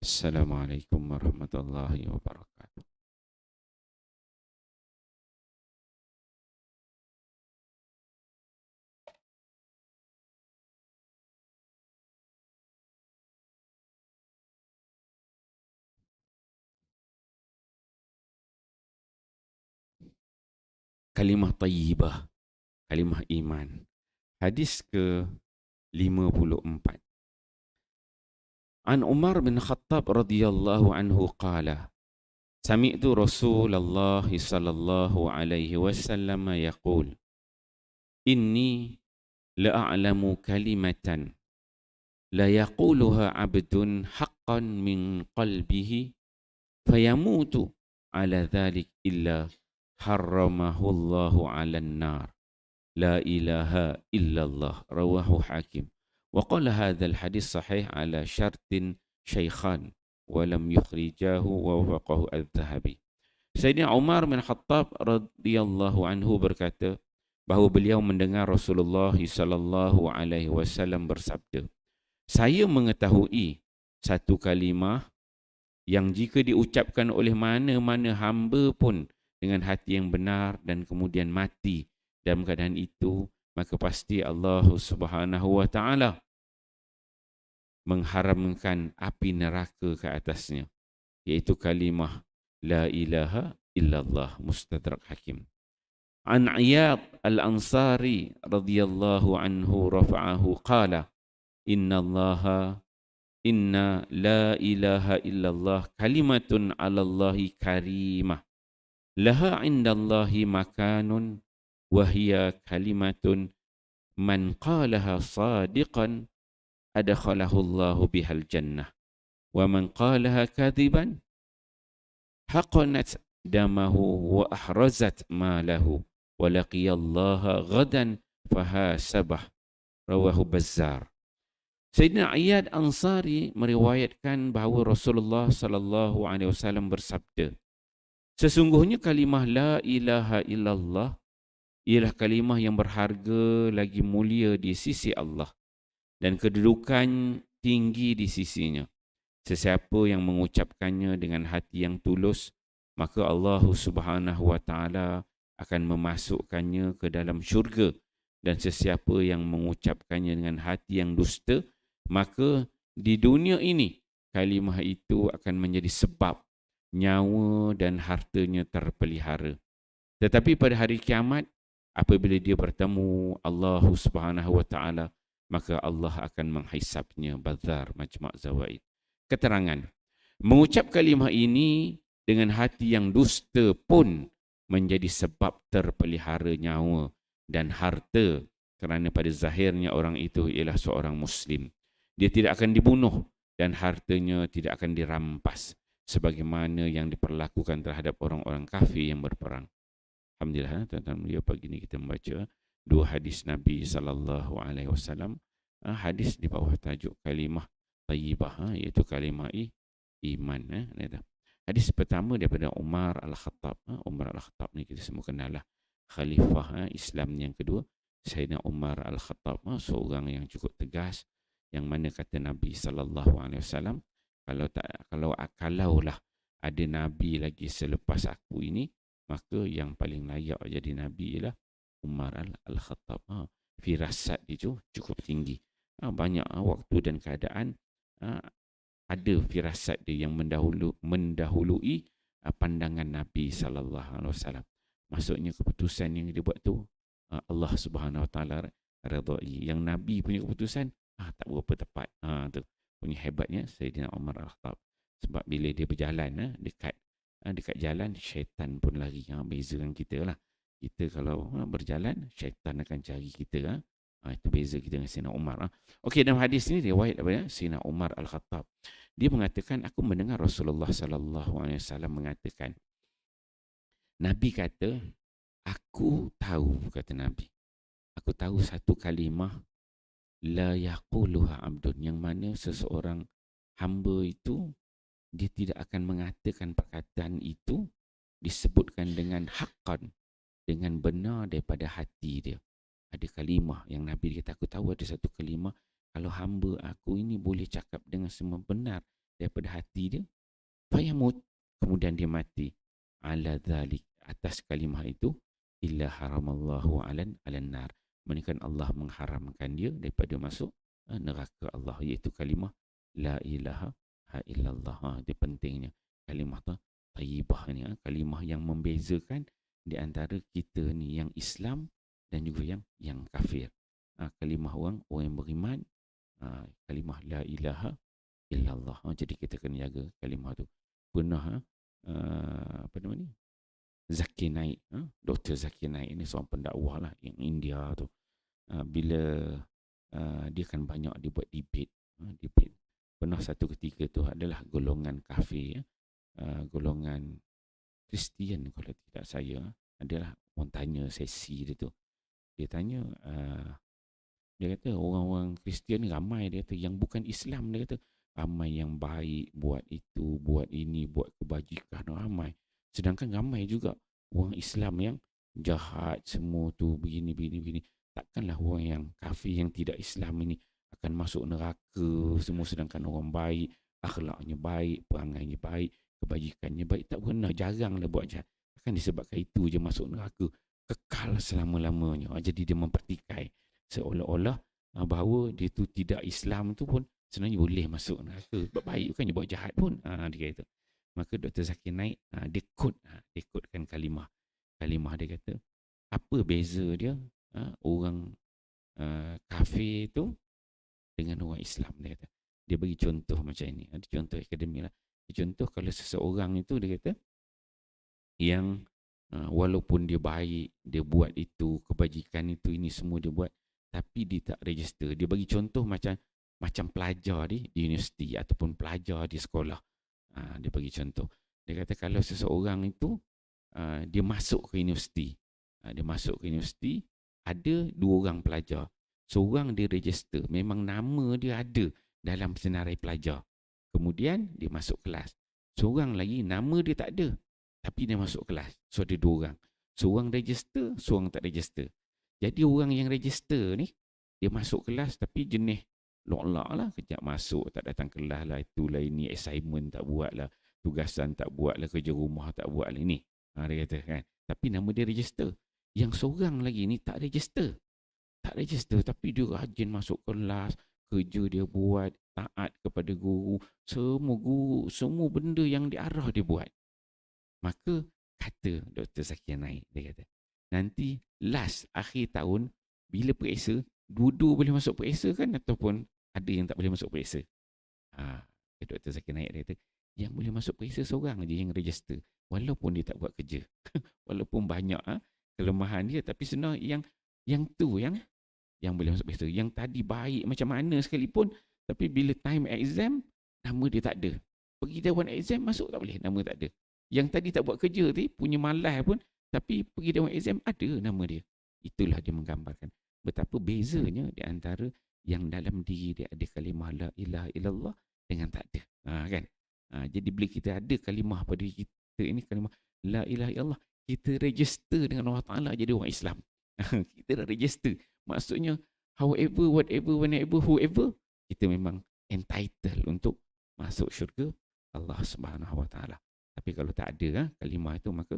Assalamualaikum warahmatullahi wabarakatuh. Kalimah tayyibah, kalimah iman. Hadis ke-54. An Umar bin Khattab radhiyallahu anhu qala, Sami'tu Rasulullah sallallahu alaihi wasallam yaqul, Inni la'alamu kalimatan la yaquluha 'abdun haqqan min qalbihi fayamutu ala dhalik illa harramahu Allahu 'alan nar. La ilaha illallah, rawahu Hakim. Wa qala hadzal hadis sahih ala syartin syaikhan wa lam yukhrijahu wa wafaqahu az-Zahabi. Sayyidina Umar bin Khattab radhiyallahu anhu berkata bahawa beliau mendengar Rasulullah sallallahu alaihi wasallam bersabda, saya mengetahui satu kalimah yang jika diucapkan oleh mana-mana hamba pun dengan hati yang benar dan kemudian mati dalam keadaan itu, maka pasti Allah Subhanahu wa taala mengharamkan api neraka ke atasnya, iaitu kalimah la ilaha illallah. Mustadrak Hakim. An Iyad al-Ansari radhiyallahu anhu rafa'ahu qala, inna la ilaha illallah kalimatun 'alallahi karimah laha 'indallahi makanun wa hiya kalimatun man qalaha sadiqan adkhalahu Allahu bihal jannah wa man qalaha kadhiban haqanat damahu wa ahrazat malahu wa laqiyallaha ghadan fahasabah. Rawahu Bazzar. Sayyidina Iyad Ansari meriwayatkan bahawa Rasulullah sallallahu alaihi wasallam bersabda, sesungguhnya kalimah la ilaha illallah ialah kalimah yang berharga lagi mulia di sisi Allah dan kedudukan tinggi di sisinya. Sesiapa yang mengucapkannya dengan hati yang tulus, maka Allah Subhanahu wa taala akan memasukkannya ke dalam syurga, dan sesiapa yang mengucapkannya dengan hati yang dusta, maka di dunia ini kalimah itu akan menjadi sebab nyawa dan hartanya terpelihara. Tetapi pada hari kiamat, apabila dia bertemu Allah Subhanahu wa taala, maka Allah akan menghisapnya. Bazzar, Majma' Zawaid. Keterangan, mengucap kalimah ini dengan hati yang dusta pun menjadi sebab terpelihara nyawa dan harta, kerana pada zahirnya orang itu ialah seorang Muslim. Dia tidak akan dibunuh dan hartanya tidak akan dirampas sebagaimana yang diperlakukan terhadap orang-orang kafir yang berperang. Alhamdulillah, tuan-tuan mulia, pagi ini kita membaca dua hadis Nabi sallallahu alaihi wasallam. Hadis di bawah tajuk kalimah tayyibah, iaitu kalimah iman. Hadis pertama daripada Umar Al-Khattab. Umar Al-Khattab ni kita semua kenal lah, khalifah Islam yang kedua. Sayyidina Umar Al-Khattab seorang yang cukup tegas, yang mana kata Nabi sallallahu alaihi wasallam, kalaulah ada nabi lagi selepas aku ini, maka yang paling layak jadi nabi ialah Umar Al-Khattab. Firasat dia cukup tinggi. Banyak waktu dan keadaan ada firasat dia yang mendahului pandangan Nabi sallallahu alaihi wasallam. Maksudnya keputusan yang dia buat tu Allah Subhanahu wa taala redai. Yang Nabi punya keputusan tak berapa tepat. Tu punya hebatnya Sayyidina Umar Al-Khattab. Sebab bila dia berjalan dekat jalan, syaitan pun lari. Beza dengan kita lah. Kita kalau berjalan, syaitan akan cari kita. Itu beza kita dengan Sayyidina Umar. Okey, dalam hadis ini riwayat daripada Sayyidina Umar Al-Khattab. Dia mengatakan, aku mendengar Rasulullah sallallahu alaihi wasallam mengatakan, Nabi kata, aku tahu, kata Nabi, aku tahu satu kalimah la yaquluha abdun, yang mana seseorang hamba itu dia tidak akan mengatakan perkataan itu disebutkan dengan haqqan, dengan benar daripada hati dia. Ada kalimah yang Nabi kata, aku tahu ada satu kalimah, kalau hamba aku ini boleh cakap dengan semua benar daripada hati dia, fayamut, kemudian dia mati, ala dhalik, atas kalimah itu, illa haramallahu alan nar, melainkan Allah mengharamkan dia daripada masuk neraka Allah, iaitu kalimah la ilaha illallah. Dia pentingnya kalimah tu tayyibah ni, kalimah yang membezakan di antara kita ni yang Islam dan juga yang kafir. Kalimah orang yang beriman, kalimah la ilaha illallah. Jadi kita kena jaga kalimah tu. Pernah apa nama ni, Zakir Naik, Dr. Zakir Naik ni seorang pendakwah lah yang India tu. Bila dia kan banyak dia buat debate. Pernah satu ketika tu adalah golongan kafir, golongan Kristian kalau tidak saya, adalah orang tanya sesi dia tu. Dia tanya, dia kata orang-orang Kristian ni ramai, dia kata yang bukan Islam, dia kata ramai yang baik, buat itu, buat ini, buat kebajikan, ramai. Sedangkan ramai juga orang Islam yang jahat semua tu, begini. Takkanlah orang yang kafir yang tidak Islam ini akan masuk neraka semua, sedangkan orang baik, akhlaknya baik, perangainya baik, kebajikannya baik, tak pernah, jaranglah buat jahat. Kan disebabkan itu je masuk neraka kekal selama-lamanya. Jadi dia mempertikai seolah-olah bahawa dia tu tidak Islam tu pun sebenarnya boleh masuk neraka. Baik bukannya buat jahat pun. Dia kata. Maka Dr. Zakir Naik, dia quotekan kalimah dia kata, apa beza dia orang kafir tu dengan orang Islam, dia kata. Dia bagi contoh macam ini. Ada contoh akademik lah. Contoh kalau seseorang itu, dia kata, yang walaupun dia baik, dia buat itu, kebajikan itu, ini semua dia buat, tapi dia tak register. Dia bagi contoh macam pelajar di universiti ataupun pelajar di sekolah. Dia bagi contoh. Dia kata kalau seseorang itu dia masuk ke universiti. Ada 2 orang pelajar. Seorang dia register, memang nama dia ada dalam senarai pelajar. Kemudian dia masuk kelas. Seorang lagi nama dia tak ada, tapi dia masuk kelas. So ada 2 orang. Seorang register, seorang tak register. Jadi orang yang register ni, dia masuk kelas tapi jenis lok-lok lah. Kejap masuk, tak datang kelas lah, itulah ini, assignment tak buat lah, tugasan tak buat lah, kerja rumah tak buat lah, ini. Dia kata kan. Tapi nama dia register. Yang seorang lagi ni tak register, tapi dia rajin masuk kelas, kerja dia buat, taat kepada guru, semua benda yang diarah dia buat. Maka kata Dr. Zakir Naik, dia kata, nanti last akhir tahun bila periksa, dua-dua boleh masuk periksa kan, ataupun ada yang tak boleh masuk periksa. Dr. Zakir Naik, dia kata, yang boleh masuk periksa seorang aja yang register, walaupun dia tak buat kerja. Walaupun banyak kelemahan dia, tapi sebenarnya yang tu yang boleh masuk periksa. Yang tadi baik macam mana sekalipun, tapi bila time exam, nama dia tak ada. Pergi dewan exam, masuk tak boleh, nama tak ada. Yang tadi tak buat kerja tu, punya malas pun, tapi pergi dewan exam, ada nama dia. Itulah dia menggambarkan betapa bezanya di antara yang dalam diri dia ada kalimah la ilaha illallah dengan tak ada. Kan? Jadi bila kita ada kalimah pada kita ini, kalimah la ilaha illallah, kita register dengan Allah Ta'ala jadi orang Islam. Kita dah register. Maksudnya, however, whatever, whenever, whoever, kita memang entitled untuk masuk syurga Allah Subhanahu Wa Ta'ala. Tapi kalau tak ada kalimah itu, maka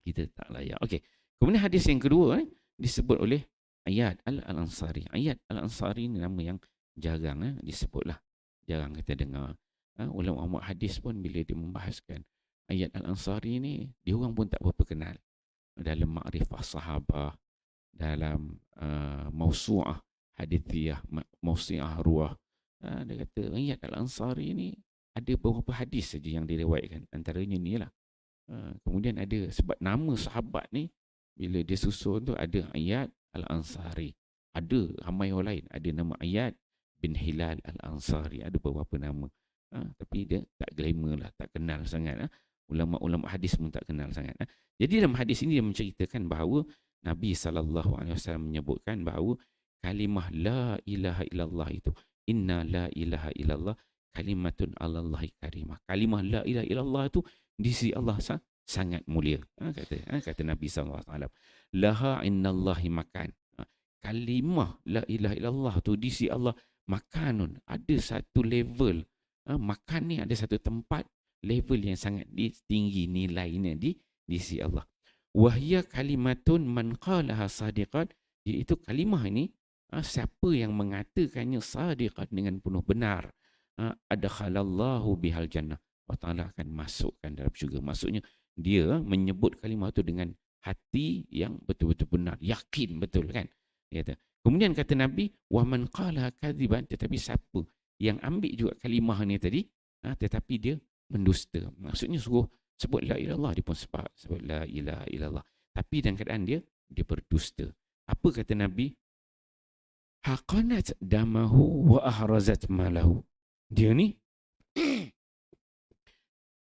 kita tak layak. Okey. Kemudian hadis yang kedua disebut oleh Ayad Al-Ansari. Ayad Al-Ansari ni nama yang jarang disebutlah. Jarang kita dengar. Ulama hadis pun bila dia membahaskan Ayad Al-Ansari ni, dia orang pun tak berapa kenal. Dalam Ma'rifah Sahabah, dalam Mausu'ah Hadithiyah, Mausu'ah Ruah, dia kata Ayad Al-Ansari ni ada beberapa hadis saja yang diriwayatkan. Antaranya ni lah. Kemudian ada, sebab nama sahabat ni bila dia susun tu ada Ayad Al-Ansari. Ada ramai orang lain. Ada nama Ayad bin Hilal Al-Ansari. Ada beberapa nama. Tapi dia tak glamour lah, tak kenal sangat. Ulama-ulama hadis pun tak kenal sangat. Jadi dalam hadis ini dia menceritakan bahawa Nabi SAW menyebutkan bahawa kalimah la ilaha illallah itu, inna la ilaha illallah kalimatun alallahi karimah. Kalimah la ilaha illallah itu di sisi Allah sangat mulia. Kata Nabi SAW. Laha innallahi makan. Kalimah la ilaha illallah tu di sisi Allah makanun. Ada satu level makan ni ada satu tempat level yang sangat tinggi nilainya di sisi Allah. Wahia kalimatun man qalaha sadiqan, iaitu kalimah ini siapa yang mengatakannya sadiqan dengan penuh benar, adkhalallahu bihal jannah, Allah Taala akan masukkan dalam syurga. Maksudnya dia menyebut kalimah itu dengan hati yang betul-betul benar, yakin betul kan. Dia kata. Kemudian kata Nabi, wa man qala kadziban, tetapi siapa yang ambil juga kalimah ni tadi, tetapi dia mendusta. Maksudnya suruh sebut la ilaha illallah, dia pun sebut la ilaha illallah. Tapi dalam keadaan dia berdusta. Apa kata Nabi? Haqanat damahu wa ahrazat malahu. Dia ni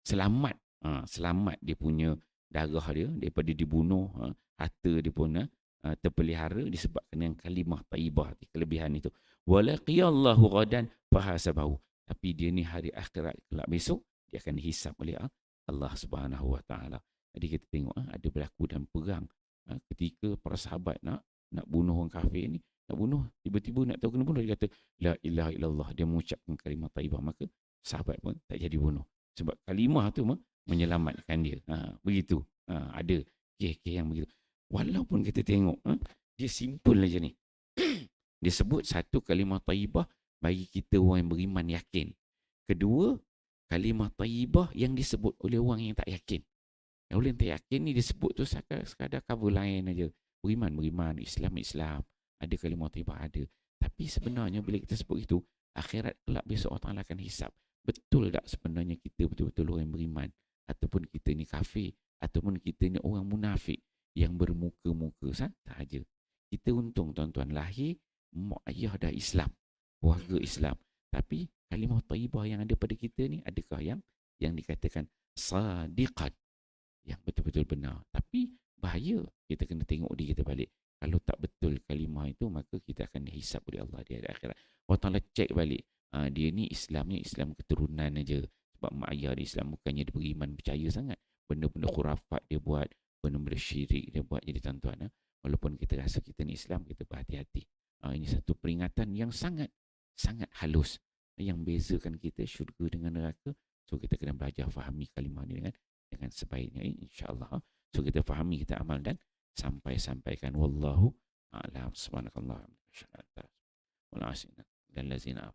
selamat, selamat dia punya darah dia daripada dibunuh, harta dia pun terpelihara disebabkan dengan kalimah taibah, kelebihan itu. Walaqiyallahu ghadan fahasabahu. Tapi dia ni hari akhirat kelak besok dia akan dihisap oleh Allah Subhanahu wa taala. Jadi kita tengok ada berlaku dalam perang, ketika para sahabat nak bunuh orang kafir ni, nak bunuh, tiba-tiba nak tahu kena bunuh, dia kata la ilaha illallah, dia mengucapkan kalimah taibah, maka sahabat pun tak jadi bunuh sebab kalimah tu menyelamatkan dia. Begitu. Ada kes-kes yang begitu. Walaupun kita tengok dia simple aja ni. Dia sebut satu kalimah taibah bagi kita orang yang beriman yakin. Kedua, kalimah taibah yang disebut oleh orang yang tak yakin. Yang orang yang tak yakin ni disebut tu sekadar cover lain aja. Beriman, Islam. Ada kalimah taibah ada. Tapi sebenarnya bila kita sebut itu, akhirat kelak besok Allah Taala akan hisap. Betul tak sebenarnya kita betul-betul orang yang beriman, ataupun kita ni kafir, ataupun kita ni orang munafik yang bermuka-muka sahaja. Kita untung tuan-tuan lahir mak ayah dah Islam, warga Islam, tapi kalimah taibah yang ada pada kita ni adakah yang dikatakan sadiqat, yang betul-betul benar? Tapi bahaya, kita kena tengok diri kita balik. Kalau tak betul kalimah itu, maka kita akan dihisap oleh Allah di akhirat. Allah Taala cek balik, dia ni Islamnya Islam keturunan aja. Sebab mak ayah dia Islam, bukannya dia beriman percaya sangat. Benda-benda khurafat dia buat, benda-benda syirik dia buat. Jadi tuan-tuan, walaupun kita rasa kita ni Islam, kita berhati-hati. Ini satu peringatan yang sangat halus yang bezakan kita syurga dengan neraka. So kita kena belajar fahami kalimah ni dengan sebaiknya, insya-Allah. So kita fahami, kita amal dan sampaikan. Wallahu a'lam. Subhanakallah. Wal asina. Dan lazina